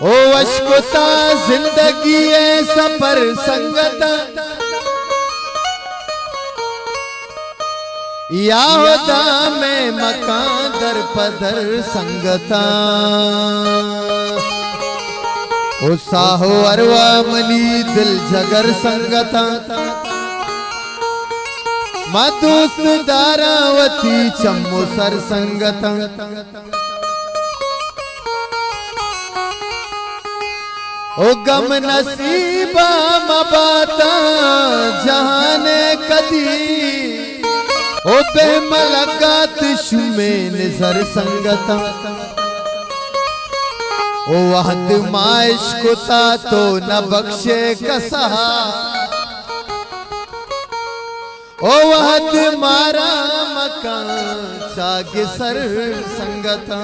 ओ अशकोता जिंदगी है सफर संगता या होदा में मकान दर पदर संगता ओ साहो अरवा मनी दिल जगर संगता मा दोस्त दारावती चम्मो सर संगता ओ गम नसीबा मबाता जहाने कदी ओ बेमलकात शुमे निजर संगता ओ वहद माइश कुता तो न बख्शे कसहा ओ वहद मारा मकान चागे सर संगता।